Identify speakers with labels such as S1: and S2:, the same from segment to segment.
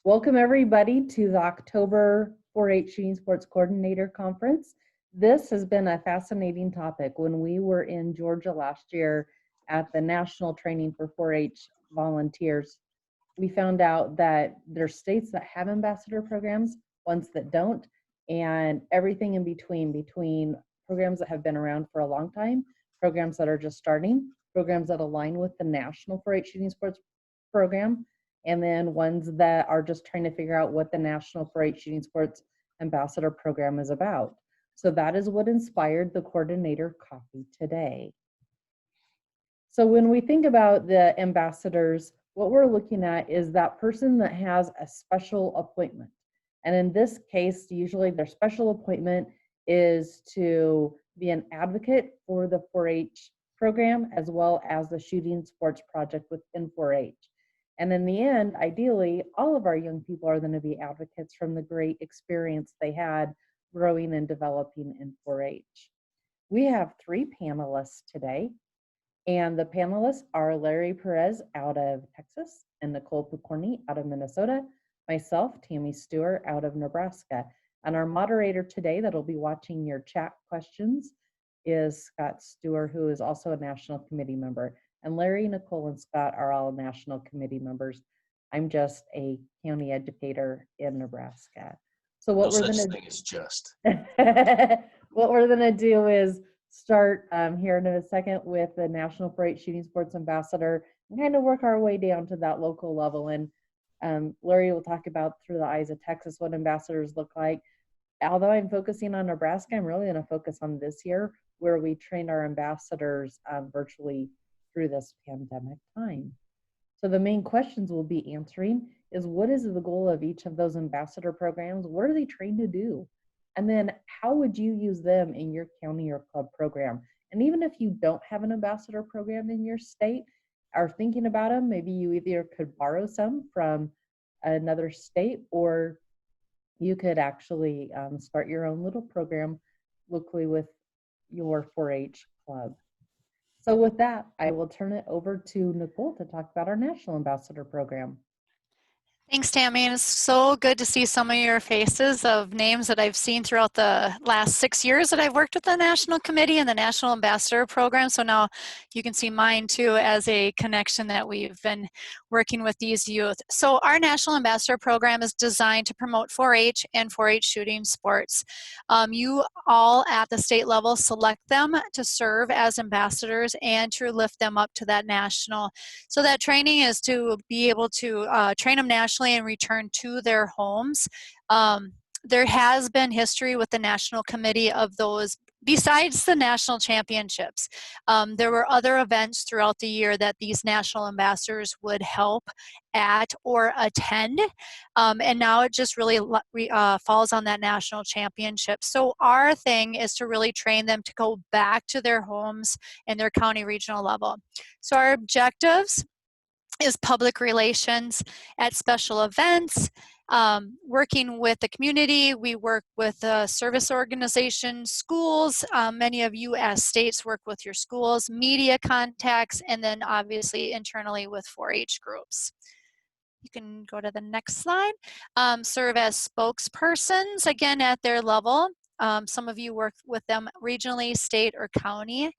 S1: Welcome everybody to the October 4-H Shooting Sports Coordinator Conference. This has been a fascinating topic. When we were in Georgia last year at the National Training for 4-H Volunteers, we found out that there's states that have ambassador programs, ones that don't, and everything in between programs that have been around for a long time, programs that are just starting, programs that align with the National 4-H Shooting Sports Program, and then ones that are just trying to figure out what the National 4-H Shooting Sports Ambassador Program is about. So that is what inspired the coordinator coffee today. So when we think about the ambassadors, what we're looking at is that person that has a special appointment. And in this case, usually their special appointment is to be an advocate for the 4-H program as well as the shooting sports project within 4-H. And in the end, ideally, all of our young people are going to be advocates from the great experience they had growing and developing in 4-H. We have 3 panelists today, and the panelists are Larry Perez out of Texas and Nicole Picorni out of Minnesota, myself, Tammy Stewart out of Nebraska. And our moderator today that'll be watching your chat questions is Scott Stewart, who is also a National Committee member. And Larry, Nicole, and Scott are all National Committee members. I'm just a county educator in Nebraska. So what we're going to
S2: thing is just.
S1: what we're going to do is start here in a second with the National 4-H Shooting Sports Ambassador and kind of work our way down to that local level. And Larry will talk about through the eyes of Texas what ambassadors look like. Although I'm focusing on Nebraska, I'm really going to focus on this year where we trained our ambassadors virtually through this pandemic time. So the main questions we'll be answering is what is the goal of each of those ambassador programs? What are they trained to do? And then how would you use them in your county or club program? And even if you don't have an ambassador program in your state, are thinking about them, maybe you either could borrow some from another state or you could actually start your own little program locally with your 4-H club. So with that, I will turn it over to Nicole to talk about our National Ambassador Program.
S3: Thanks, Tammy. And it's so good to see some of your faces of names that I've seen throughout the last 6 years that I've worked with the National Committee and the National Ambassador Program. So now you can see mine too as a connection that we've been working with these youth. So our National Ambassador Program is designed to promote 4-H and 4-H shooting sports. You all at the state level select them to serve as ambassadors and to lift them up to that national. So that training is to be able to train them nationally and return to their homes. There has been history with the National Committee of those besides the national championships. There were other events throughout the year that these national ambassadors would help at or attend. And now it just really falls on that national championship. So our thing is to really train them to go back to their homes and their county regional level. So our objectives is public relations at special events, working with the community. We work with service organizations, schools. Many of you as states work with your schools, media contacts, and then obviously internally with 4-H groups. You can go to the next slide. Serve as spokespersons, again, at their level. Some of you work with them regionally, state, or county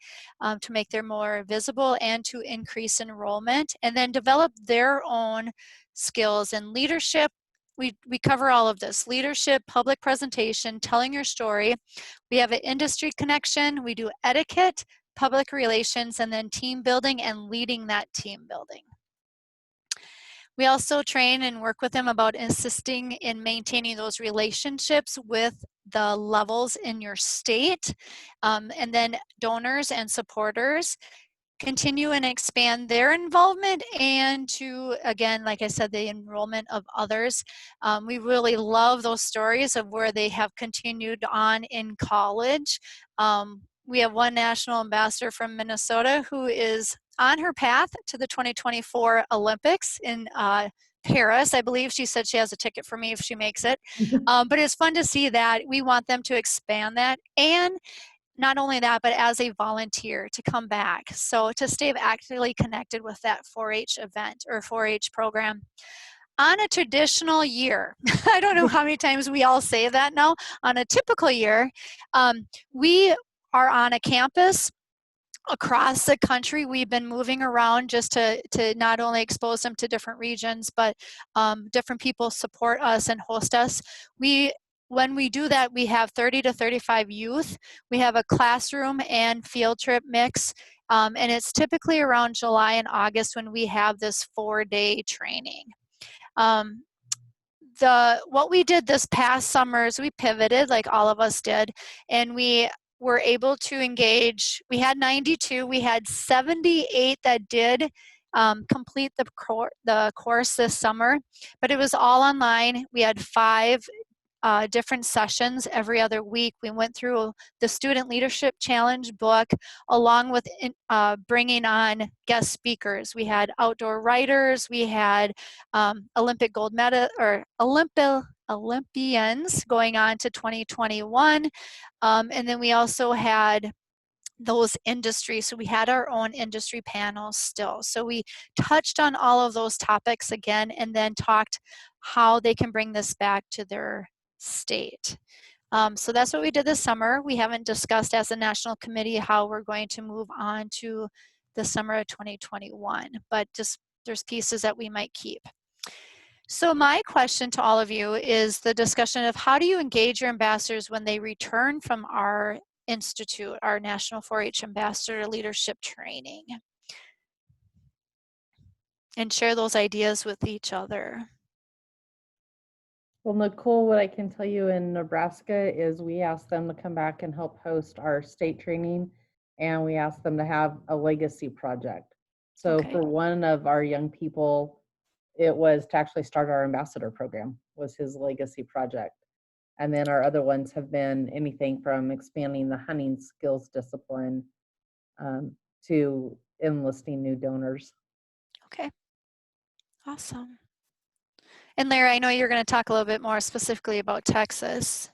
S3: to make them more visible and to increase enrollment, and then develop their own skills and leadership. We cover all of this: leadership, public presentation, telling your story. We have an industry connection. We do etiquette, public relations, and then team building and leading that team building. We also train and work with them about assisting in maintaining those relationships with the levels in your state, and then donors and supporters. Continue and expand their involvement and to, again, like I said, the enrollment of others. We really love those stories of where they have continued on in college. We have one national ambassador from Minnesota who is on her path to the 2024 Olympics in Paris. I believe she said she has a ticket for me if she makes it. But it's fun to see that. We want them to expand that, and not only that, but as a volunteer to come back. So to stay actively connected with that 4-H event or 4-H program. on a traditional year, I don't know how many times we all say that now, on a typical year, we are on a campus across the country. We've been moving around just to not only expose them to different regions, but different people support us and host us. When we do that, we have 30 to 35 youth. We have a classroom and field trip mix, and it's typically around July and August when we have this 4-day training. What we did this past summer is we pivoted, like all of us did, and we were able to engage. We had 92. We had 78 that did complete the course this summer, but it was all online. We had 5 different sessions every other week. We went through the Student Leadership Challenge book, along with bringing on guest speakers. We had outdoor writers. We had Olympic gold medal or Olympians going on to 2021, and then we also had those industries. So we had our own industry panels still. So we touched on all of those topics again, and then talked how they can bring this back to their state. So that's what we did this summer. We haven't discussed as a national committee how we're going to move on to the summer of 2021, but just there's pieces that we might keep. So my question to all of you is the discussion of how do you engage your ambassadors when they return from our institute, our National 4-H Ambassador Leadership Training, and share those ideas with each other.
S1: Well, Nicole, what I can tell you in Nebraska is we asked them to come back and help host our state training, and we asked them to have a legacy project. So
S3: Okay.
S1: for one of our young people, it was to actually start our ambassador program, was his legacy project. And then our other ones have been anything from expanding the hunting skills discipline to enlisting new donors.
S3: Okay, awesome. And Larry, I know you're going to talk a little bit more specifically about Texas.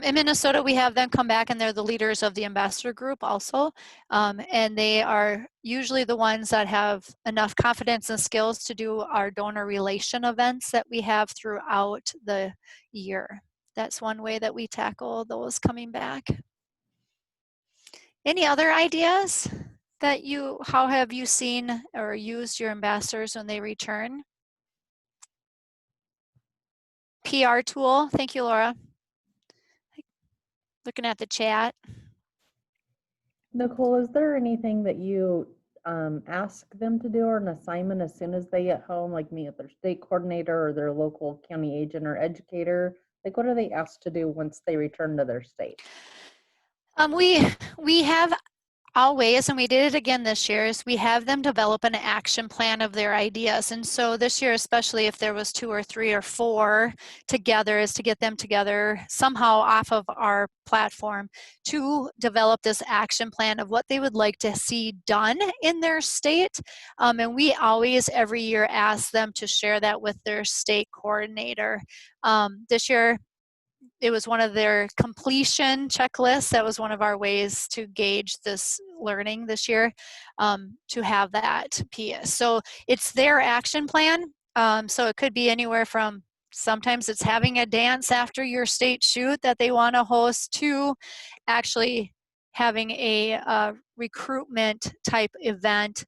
S3: In Minnesota, we have them come back, and they're the leaders of the ambassador group also. And they are usually the ones that have enough confidence and skills to do our donor relation events that we have throughout the year. That's one way that we tackle those coming back. Any other ideas that how have you seen or used your ambassadors when they return? PR tool, thank you, Laura. Looking at the chat.
S1: Nicole, is there anything that you ask them to do, or an assignment as soon as they get home, like meet with their state coordinator or their local county agent or educator? Like, what are they asked to do once they return to their state?
S3: We have always, and we did it again this year, is we have them develop an action plan of their ideas. And so this year, especially if there was 2 or 3 or 4 together, is to get them together somehow off of our platform to develop this action plan of what they would like to see done in their state. And we always, every year, ask them to share that with their state coordinator. This year, it was one of their completion checklists. That was one of our ways to gauge this learning this year, to have that piece. So it's their action plan. So it could be anywhere from, sometimes it's having a dance after your state shoot that they want to host, to actually having a recruitment type event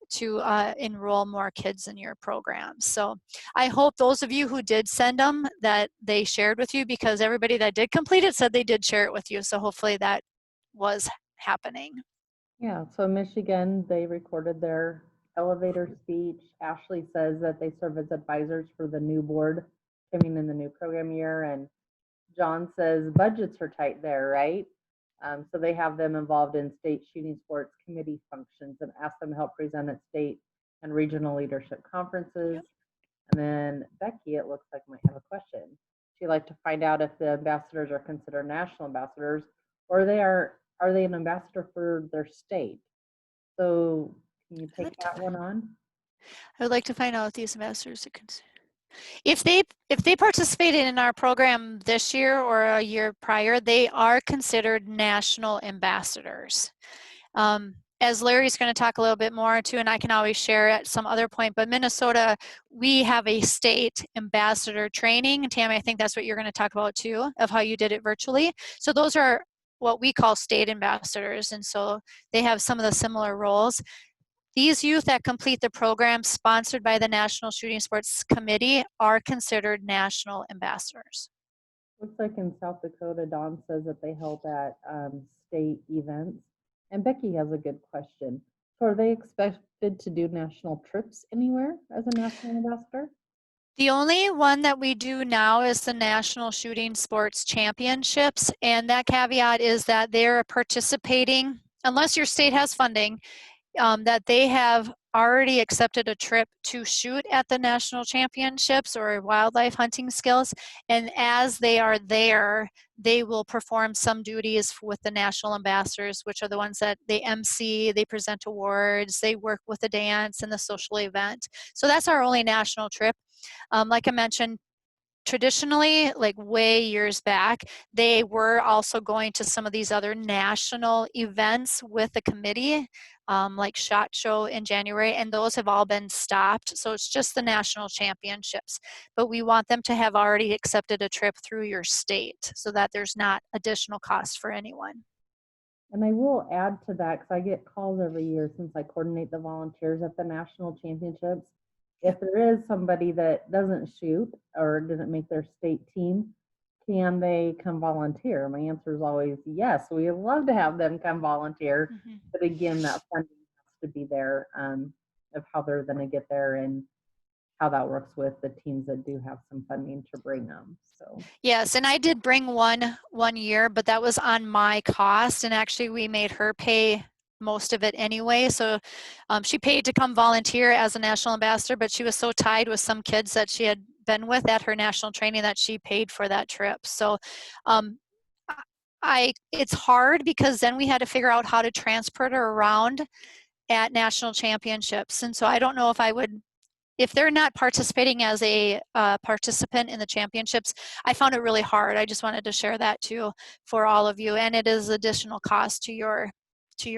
S3: to enroll more kids in your program. So I hope those of you who did send them, that they shared with you, because everybody that did complete it said they did share it with you. So hopefully that was happening.
S1: Yeah, so Michigan, they recorded their elevator speech. Ashley says that they serve as advisors for the new board coming in the new program year. And John says budgets are tight there, right? So they have them involved in state shooting sports committee functions and ask them to help present at state and regional leadership conferences. Yep. And then Becky, it looks like, might have a question. She'd like to find out if the ambassadors are considered national ambassadors, or are they an ambassador for their state? So can you take that one on?
S3: I would like to find out if these ambassadors are considered. If they participated in our program this year or a year prior, they are considered national ambassadors. as Larry's going to talk a little bit more too, and I can always share at some other point, but Minnesota, we have a state ambassador training. And Tammy, I think that's what you're going to talk about too, of how you did it virtually. So those are what we call state ambassadors. And so they have some of the similar roles. These youth that complete the program sponsored by the National Shooting Sports Committee are considered national ambassadors.
S1: Looks like in South Dakota, Dawn says that they help at state events. And Becky has a good question. So are they expected to do national trips anywhere as a national ambassador?
S3: The only one that we do now is the National Shooting Sports Championships. And that caveat is that they're participating, unless your state has funding, that they have already accepted a trip to shoot at the national championships or wildlife hunting skills. And as they are there, they will perform some duties with the national ambassadors, which are the ones that they MC, they present awards, they work with the dance and the social event. So that's our only national trip. Like I mentioned, traditionally, like way years back, they were also going to some of these other national events with the committee, like SHOT Show in January, and those have all been stopped. So it's just the national championships. But we want them to have already accepted a trip through your state so that there's not additional cost for anyone.
S1: And I will add to that, because I get calls every year since I coordinate the volunteers at the national championships. If there is somebody that doesn't shoot or didn't make their state team, can they come volunteer? My answer is always yes. We love to have them come volunteer.
S3: Mm-hmm.
S1: But again, that funding has to be there of how they're going to get there and how that works with the teams that do have some funding to bring them. So
S3: yes, and I did bring one year, but that was on my cost, and actually we made her pay most of it anyway. So she paid to come volunteer as a national ambassador, but she was so tied with some kids that she had been with at her national training that she paid for that trip. So it's hard because then we had to figure out how to transport her around at national championships. And so I don't know if I would, if they're not participating as a participant in the championships, I found it really hard. I just wanted to share that too for all of you. And it is additional cost to your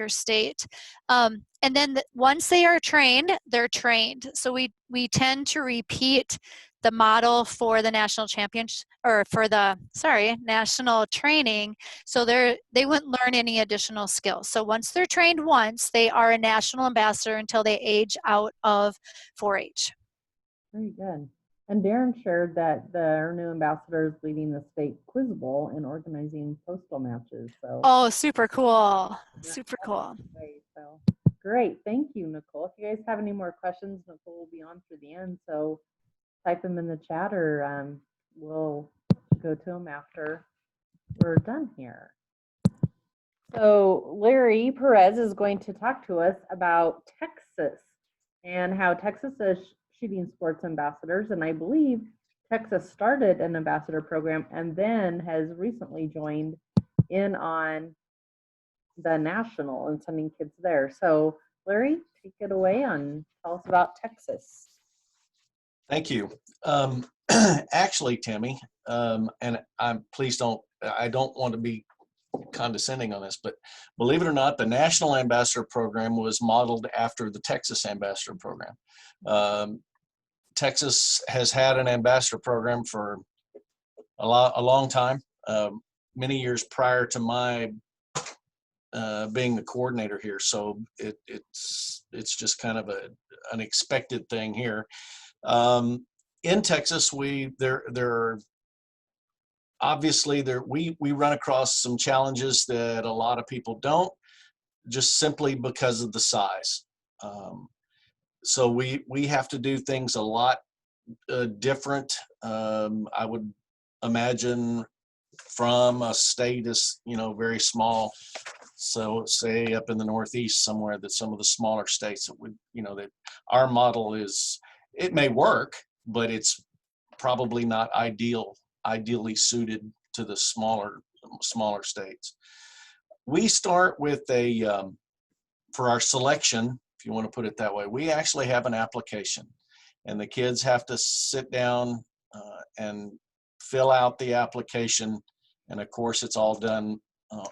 S3: state. And then once they are trained, they're trained. So we tend to repeat the model for the national championship, or for the, national training. So they wouldn't learn any additional skills. So once they're trained once, they are a national ambassador until they age out of 4-H.
S1: very good. And Darren shared that our new ambassador is leading the state quiz bowl and organizing postal matches. So
S3: oh, super cool. Super cool.
S1: great. So great. Thank you, Nicole. If you guys have any more questions, Nicole will be on through the end. So type them in the chat, or we'll go to them after we're done here. So Larry Perez is going to talk to us about Texas and how Texas is shooting sports ambassadors. And I believe Texas started an ambassador program and then has recently joined in on the national and sending kids there. So Larry, take it away and tell us about Texas.
S2: Thank you. Actually, Tammy, and I don't want to be condescending on this, but believe it or not, the National Ambassador Program was modeled after the Texas Ambassador Program. Texas has had an ambassador program for a long time, many years prior to my being the coordinator here. So it's just kind of an expected thing here. In Texas, we run across some challenges that a lot of people don't, just simply because of the size. So we have to do things a lot different. I would imagine from a state as very small. So say up in the Northeast somewhere, that some of the smaller states that would that our model is, it may work, but it's probably not ideally suited to the smaller states. We start with for our selection, if you want to put it that way, we actually have an application, and the kids have to sit down and fill out the application. And of course, it's all done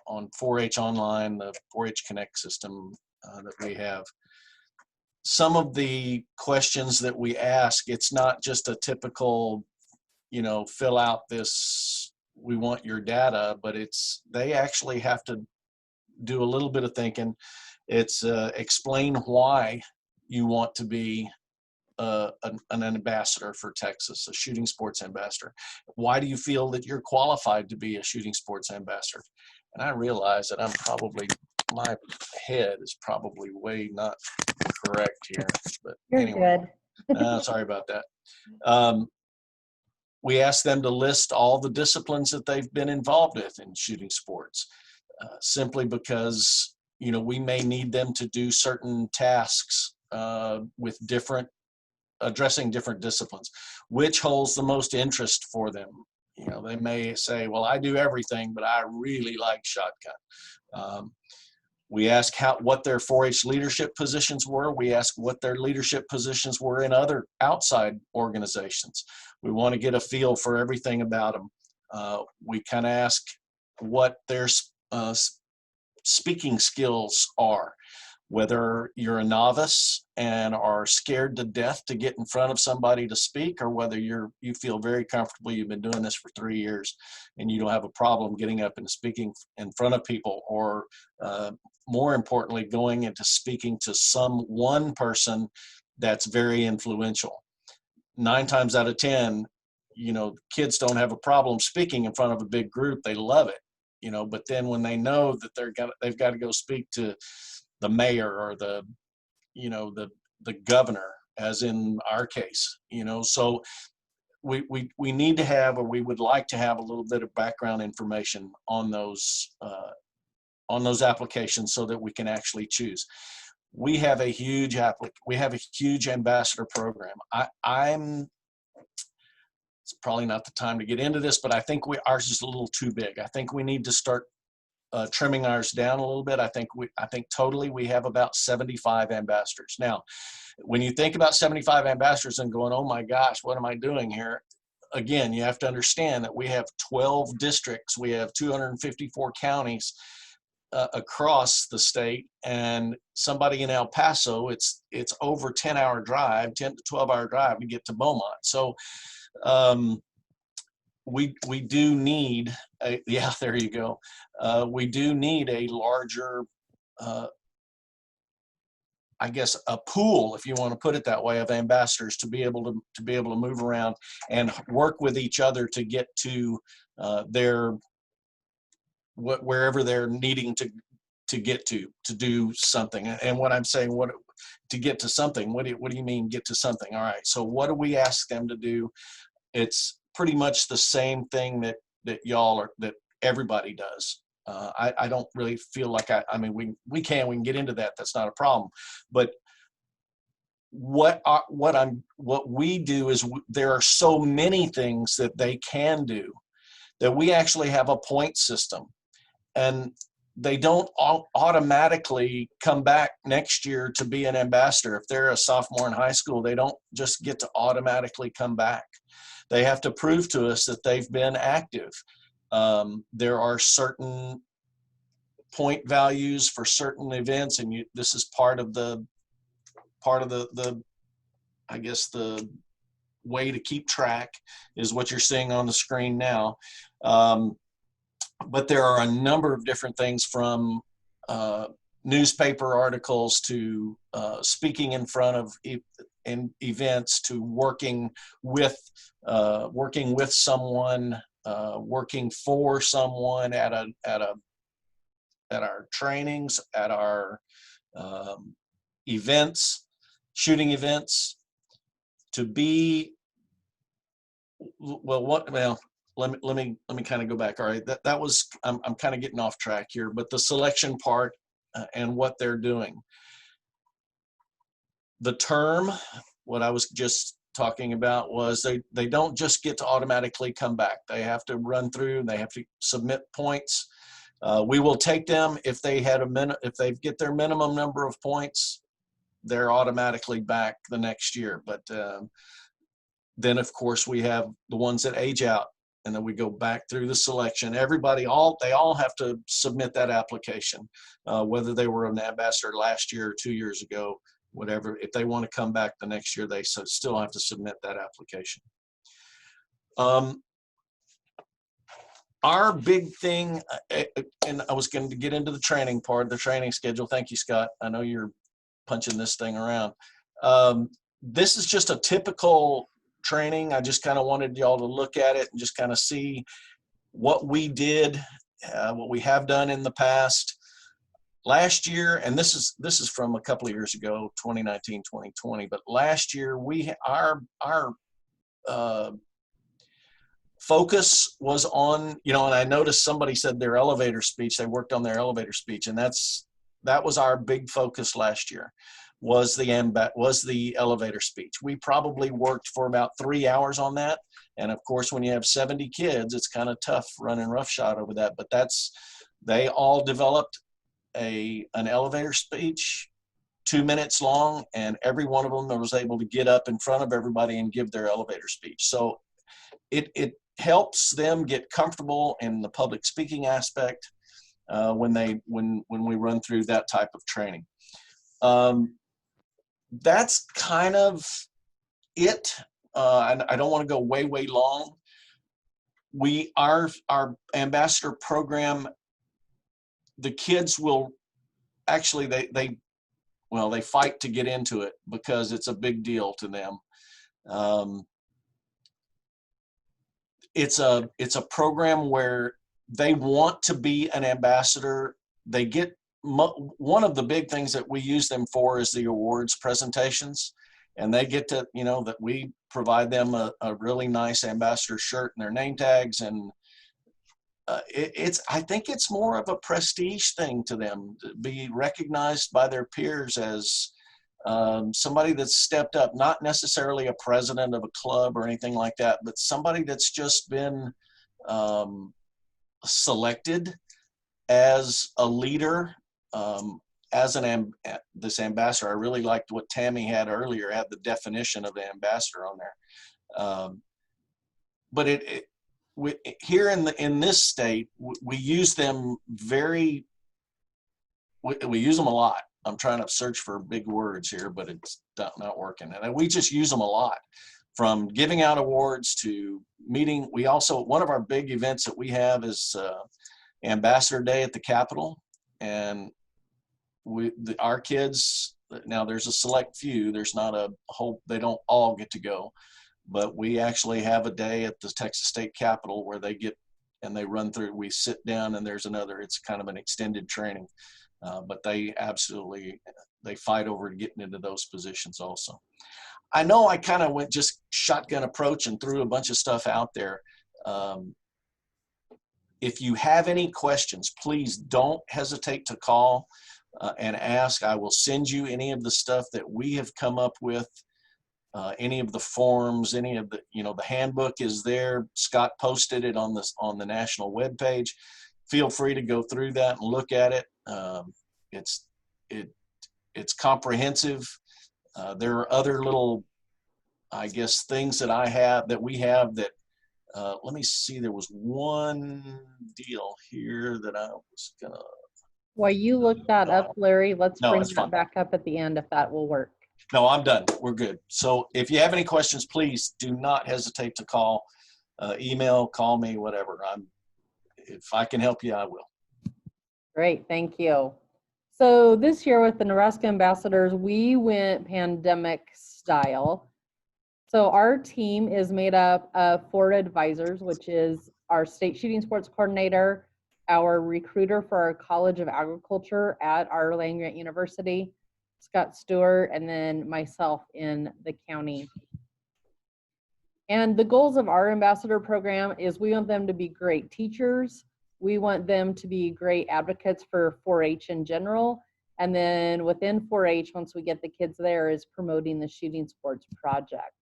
S2: on 4-H Online, the 4-H Connect system, that we have. Some of the questions that we ask, it's not just a typical, fill out this, we want your data, but they actually have to do a little bit of thinking. It's explain why you want to be an ambassador for Texas, a shooting sports ambassador. Why do you feel that you're qualified to be a shooting sports ambassador? And I realize that my head is probably way not correct here, but
S1: You're
S2: anyway,
S1: good.
S2: sorry about that. We ask them to list all the disciplines that they've been involved with in shooting sports, simply because, we may need them to do certain tasks with addressing different disciplines. Which holds the most interest for them? They may say, well, I do everything, but I really like shotgun. We ask what their 4-H leadership positions were. We ask what their leadership positions were in other outside organizations. We want to get a feel for everything about them. We kind of ask what their speaking skills are, whether you're a novice and are scared to death to get in front of somebody to speak, or whether you feel very comfortable, you've been doing this for 3 years and you don't have a problem getting up and speaking in front of people, or more importantly, going into speaking to one person that's very influential. 9 times out of 10, kids don't have a problem speaking in front of a big group. They love it, but then when they know that they've got to go speak to the mayor or the governor, as in our case, so we need to have, or we would like to have, a little bit of background information on those applications so that we can actually choose. We have a huge ambassador program. It's probably not the time to get into this, but I think ours is a little too big. I think we need to start trimming ours down a little bit. I think totally we have about 75 ambassadors. Now, when you think about 75 ambassadors and going, oh my gosh, what am I doing here? Again, you have to understand that we have 12 districts. We have 254 counties across the state, and somebody in El Paso, it's over 10 to 12-hour drive to get to Beaumont. So we do need there you go. We do need a larger, I guess, a pool, if you want to put it that way, of ambassadors to be able to move around and work with each other to get to wherever they're needing to get to do something. And what I'm saying, to get to something, what do you mean get to something? All right, so what do we ask them to do? It's pretty much the same thing that that everybody does. I don't really feel like we can get into that. That's not a problem. But what we do is there are so many things that they can do that we actually have a point system, and they don't automatically come back next year to be an ambassador. If they're a sophomore in high school, they don't just get to automatically come back. They have to prove to us that they've been active. There are certain point values for certain events, and this is part of the I guess the way to keep track is what you're seeing on the screen now. But there are a number of different things, from newspaper articles to speaking in front of events, to working with someone, working for someone at our trainings, at our events, shooting events. To be let me kind of go back. All right, that was, I'm kind of getting off track here, but the selection part and what they're doing. The term, what I was just talking about, was they don't just get to automatically come back. They have to run through, they have to submit points. We will take them if they get their minimum number of points, they're automatically back the next year. But then of course we have the ones that age out and then we go back through the selection. Everybody, they all have to submit that application, whether they were an ambassador last year or 2 years ago, whatever. If they want to come back the next year, they still have to submit that application. Our big thing, and I was going to get into the training part, the training schedule. Thank you, Scott. I know you're punching this thing around. This is just a typical training. I just kind of wanted y'all to look at it and just kind of see what we did, what we have done in the past. Last year, and this is from a couple of years ago, 2019, 2020, but last year our focus was on, and I noticed somebody said their elevator speech, they worked on their elevator speech, and that was our big focus last year, was the elevator speech. We probably worked for about 3 hours on that. And of course, when you have 70 kids, it's kind of tough running roughshod over that, but they all developed an elevator speech, 2 minutes long, and every one of them was able to get up in front of everybody and give their elevator speech. So it helps them get comfortable in the public speaking aspect when we run through that type of training. That's kind of it. I don't want to go way long. Our ambassador program, the kids will actually they fight to get into it because it's a big deal to them. It's a program where they want to be an ambassador. They get one of the big things that we use them for is the awards presentations, and they get to, that we provide them a really nice ambassador shirt and their name tags, and I think it's more of a prestige thing to them to be recognized by their peers as somebody that's stepped up, not necessarily a president of a club or anything like that, but somebody that's just been selected as a leader, as this ambassador. I really liked what Tammy had earlier, had the definition of the ambassador on there. But here in this state, we use them we use them a lot. I'm trying to search for big words here, but it's not working. And we just use them a lot, from giving out awards to meeting. One of our big events that we have is Ambassador Day at the Capitol. And our kids, now there's a select few, there's not a whole, they don't all get to go, but we actually have a day at the Texas State Capitol where they get, and they run through, we sit down and there's it's kind of an extended training. But they fight over getting into those positions also. I know I kind of went just shotgun approach and threw a bunch of stuff out there. If you have any questions, please don't hesitate to call and ask. I will send you any of the stuff that we have come up with, any of the forms, any of the, the handbook is there. Scott posted it on the national webpage. Feel free to go through that and look at it. It's comprehensive. There are other little, I guess, things that we have that, let me see, there was one deal here that I was gonna.
S1: While you look that up, Larry, let's bring
S2: it's
S1: that
S2: fine.
S1: back up at the end if that will work.
S2: No, I'm done. We're good. So if you have any questions, please do not hesitate to call, email, call me, whatever. If I can help you, I will.
S1: Great, thank you. So this year with the Nebraska Ambassadors, we went pandemic style. So our team is made up of 4 advisors, which is our state shooting sports coordinator, our recruiter for our College of Agriculture at our land-grant university, Scott Stewart, and then myself in the county. And the goals of our ambassador program is we want them to be great teachers. We want them to be great advocates for 4-H in general. And then within 4-H, once we get the kids there, is promoting the shooting sports project.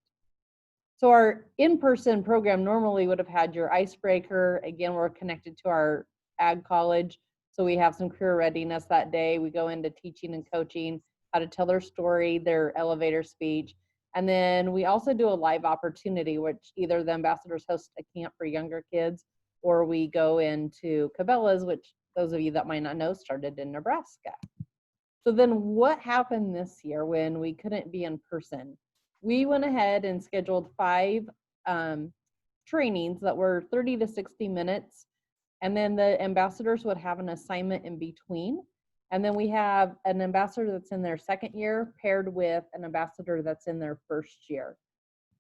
S1: So our in-person program normally would have had your icebreaker. Again, we're connected to our ag college. So we have some career readiness that day. We go into teaching and coaching, how to tell their story, their elevator speech. And then we also do a live opportunity, which either the ambassadors host a camp for younger kids, or we go into Cabela's, which those of you that might not know started in Nebraska. So then what happened this year when we couldn't be in person? We went ahead and scheduled 5 trainings that were 30 to 60 minutes. And then the ambassadors would have an assignment in between. And then we have an ambassador that's in their second year paired with an ambassador that's in their first year.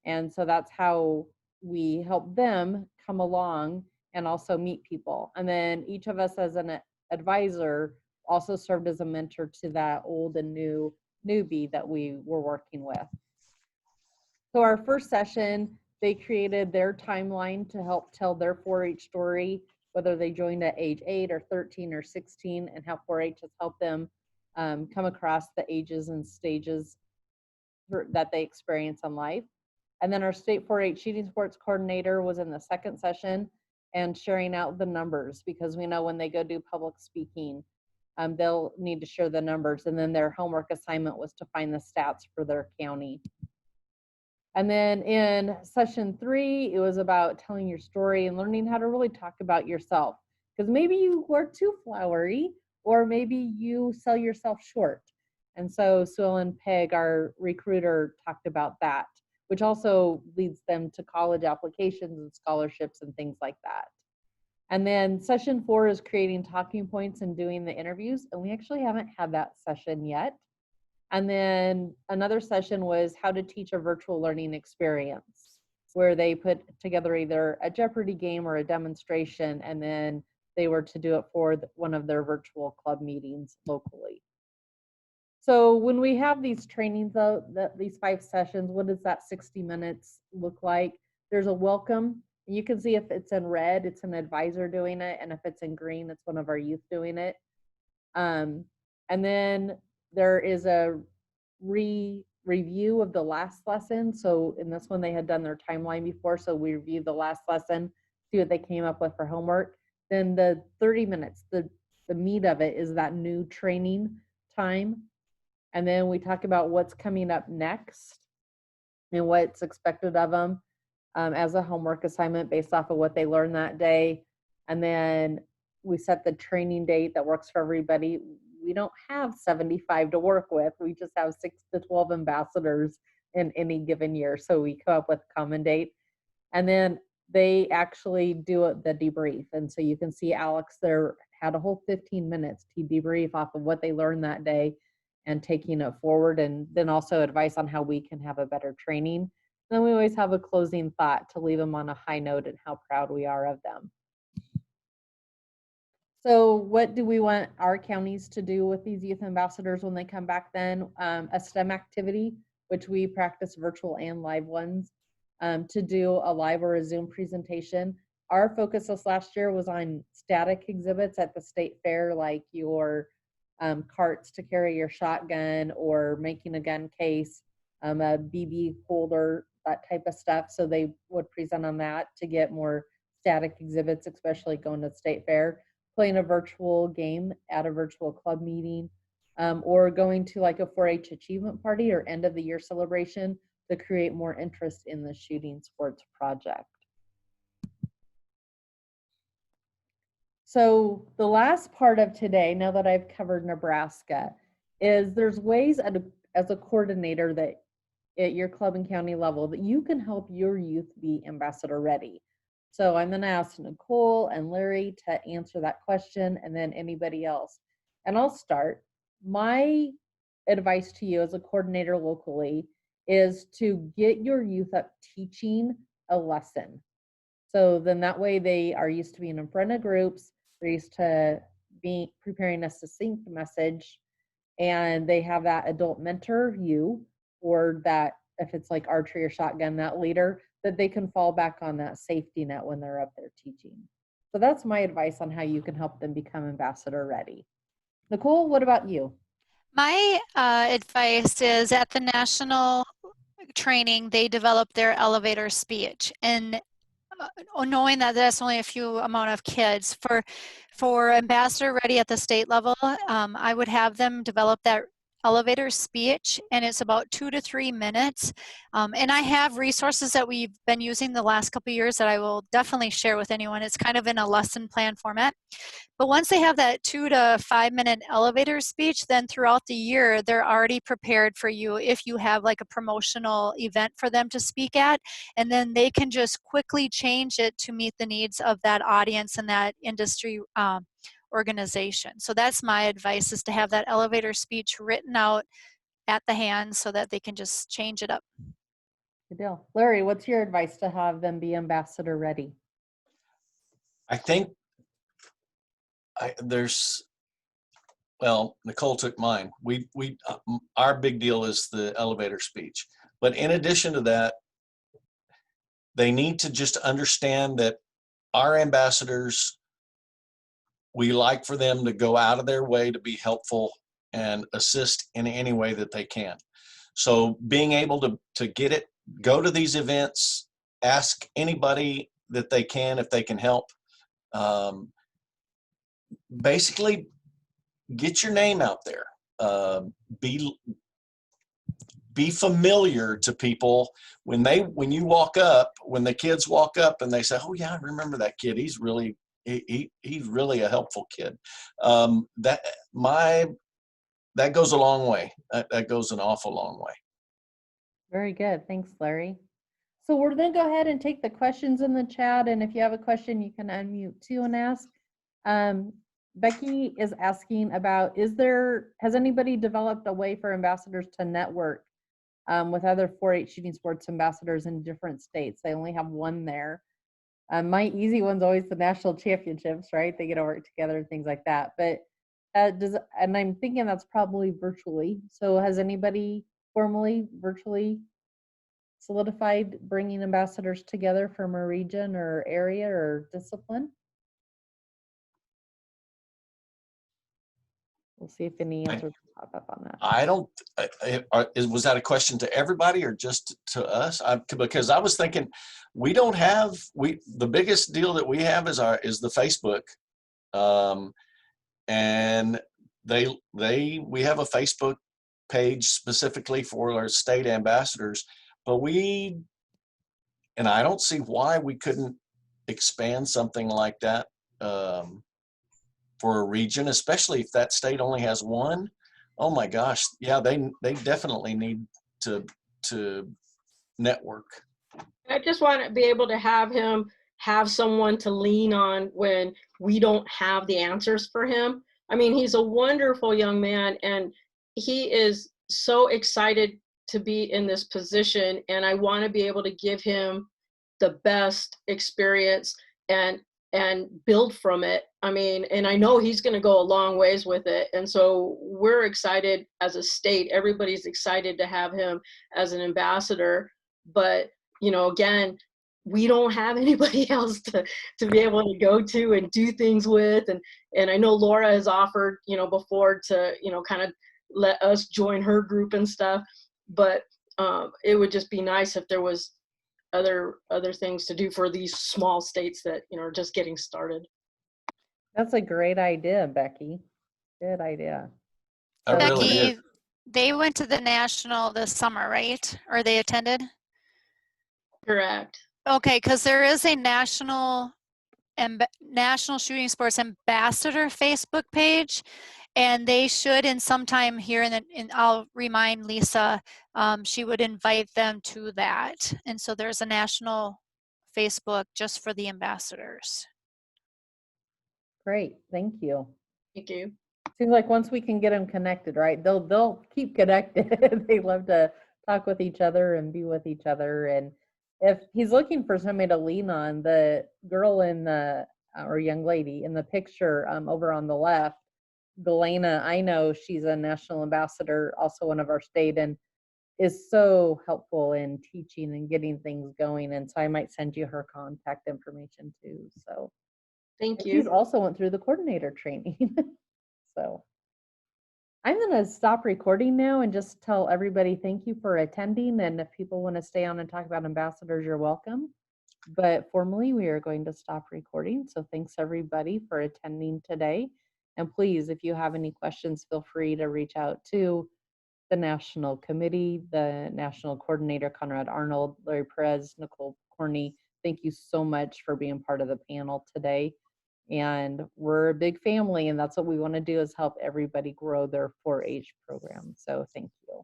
S1: And so that's how we help them come along and also meet people. And then each of us as an advisor also served as a mentor to that old and new newbie that we were working with. So our first session, they created their timeline to help tell their 4-H story, whether they joined at age 8 or 13 or 16, and how 4-H has helped them come across the ages and stages that they experience in life. And then our state 4-H shooting sports coordinator was in the second session and sharing out the numbers, because we know when they go do public speaking, they'll need to share the numbers. And then their homework assignment was to find the stats for their county. And then in session 3, it was about telling your story and learning how to really talk about yourself. Because maybe you were too flowery, or maybe you sell yourself short. And so Sue Ellen Pegg, our recruiter, talked about that, which also leads them to college applications and scholarships and things like that. And then session 4 is creating talking points and doing the interviews. And we actually haven't had that session yet. And then another session was how to teach a virtual learning experience, where they put together either a Jeopardy game or a demonstration, and then they were to do it for one of their virtual club meetings locally. So when we have these trainings, though, these 5 sessions, what does that 60 minutes look like? There's a welcome. You can see if it's in red, it's an advisor doing it, and if it's in green, it's one of our youth doing it. And then there is a review of the last lesson. So in this one, they had done their timeline before, so we reviewed the last lesson, see what they came up with for homework. Then the 30 minutes, the meat of it is that new training time. And then we talk about what's coming up next and what's expected of them as a homework assignment based off of what they learned that day. And then we set the training date that works for everybody. We don't have 75 to work with. We just have 6 to 12 ambassadors in any given year. So we come up with a common date. And then they actually do the debrief. And so you can see Alex there had a whole 15 minutes to debrief off of what they learned that day and taking it forward, and then also advice on how we can have a better training. Then we always have a closing thought to leave them on a high note and how proud we are of them. So what do we want our counties to do with these youth ambassadors when they come back then? A STEM activity, which we practice virtual and live ones, to do a live or a Zoom presentation. Our focus this last year was on static exhibits at the state fair, like your carts to carry your shotgun, or making a gun case, a BB holder, that type of stuff. So they would present on that to get more static exhibits, especially going to the state fair, playing a virtual game at a virtual club meeting, or going to like a 4-H achievement party or end of the year celebration to create more interest in the shooting sports project. So the last part of today, now that I've covered Nebraska, is there's ways as a coordinator that at your club and county level that you can help your youth be ambassador ready. So I'm going to ask Nicole and Larry to answer that question, and then anybody else. And I'll start. My advice to you as a coordinator locally is to get your youth up teaching a lesson. So then that way they are used to being in front of groups, they're used to being preparing a succinct message, and they have that adult mentor you, or that if it's like archery or shotgun, that leader, that they can fall back on that safety net when they're up there teaching. So that's my advice on how you can help them become ambassador ready. Nicole, what about you?
S3: My advice is at the national training, they develop their elevator speech, and knowing that that's only a few amount of kids for ambassador ready at the state level, I would have them develop that elevator speech, and it's about 2 to 3 minutes. And I have resources that we've been using the last couple of years that I will definitely share with anyone. It's kind of in a lesson plan format. But once they have that 2 to 5 minute elevator speech, then throughout the year, they're already prepared for you if you have like a promotional event for them to speak at. And then they can just quickly change it to meet the needs of that audience and that industry organization. So that's my advice, is to have that elevator speech written out at the hand so that they can just change it up.
S1: Good deal. Larry, what's your advice to have them be ambassador ready?
S2: I think well, Nicole took mine. Our big deal is the elevator speech. But in addition to that, they need to just understand that our ambassadors, we like for them to go out of their way to be helpful and assist in any way that they can. So being able to go to these events, ask anybody that they can if they can help. Basically, get your name out there. Be familiar to people when the kids walk up and they say, "Oh yeah, I remember that kid. He's really a helpful kid." That goes a long way. That goes an awful long way.
S1: Very good. Thanks, Larry. So we're going to go ahead and take the questions in the chat. And if you have a question, you can unmute too and ask. Becky is asking about, has anybody developed a way for ambassadors to network with other 4-H shooting sports ambassadors in different states? They only have one there. My easy one's always the national championships, right? They get to work together and things like that. But and I'm thinking that's probably virtually. So has anybody formally, virtually solidified bringing ambassadors together from a region or area or discipline? We'll see if any answers pop up on that.
S2: I don't. Was that a question to everybody or just to us? Because I was thinking, we don't have. The biggest deal that we have is the Facebook, and we have a Facebook page specifically for our state ambassadors, but I don't see why we couldn't expand something like that for a region, especially if that state only has one. Oh my gosh, yeah, they definitely need to network.
S4: I just want to be able to have him have someone to lean on when we don't have the answers for him. I mean, he's a wonderful young man, and he is so excited to be in this position, and I want to be able to give him the best experience and build from it. I mean, and I know he's going to go a long ways with it. And so we're excited as a state. Everybody's excited to have him as an ambassador. But, you know, again, we don't have anybody else to be able to go to and do things with. And I know Laura has offered, you know, before to, you know, kind of let us join her group and stuff. But it would just be nice if there was other things to do for these small states that, you know, are just getting started.
S1: That's a great idea, Becky. Good idea.
S3: Becky, they went to the national this summer, right? Or they attended?
S4: Correct.
S3: Okay, because there is a national shooting sports ambassador Facebook page, and they should, in some time here, and I'll remind Lisa, she would invite them to that. And so there's a national Facebook just for the ambassadors.
S1: Great, thank you.
S4: Thank you.
S1: Seems like once we can get them connected, right? They'll keep connected. They love to talk with each other and be with each other. And if he's looking for somebody to lean on, the girl in the or young lady in the picture over on the left, Galena, I know she's a national ambassador, also one of our state, and is so helpful in teaching and getting things going. And so I might send you her contact information too. So
S4: thank you.
S1: She's also went through the coordinator training. So I'm going to stop recording now and just tell everybody thank you for attending. And if people want to stay on and talk about ambassadors, you're welcome. But formally, we are going to stop recording. So thanks everybody for attending today. And please, if you have any questions, feel free to reach out to the national committee, the national coordinator, Conrad Arnold, Larry Perez, Nicole Corney. Thank you so much for being part of the panel today. And we're a big family, and that's what we want to do, is help everybody grow their 4-H program. So thank you.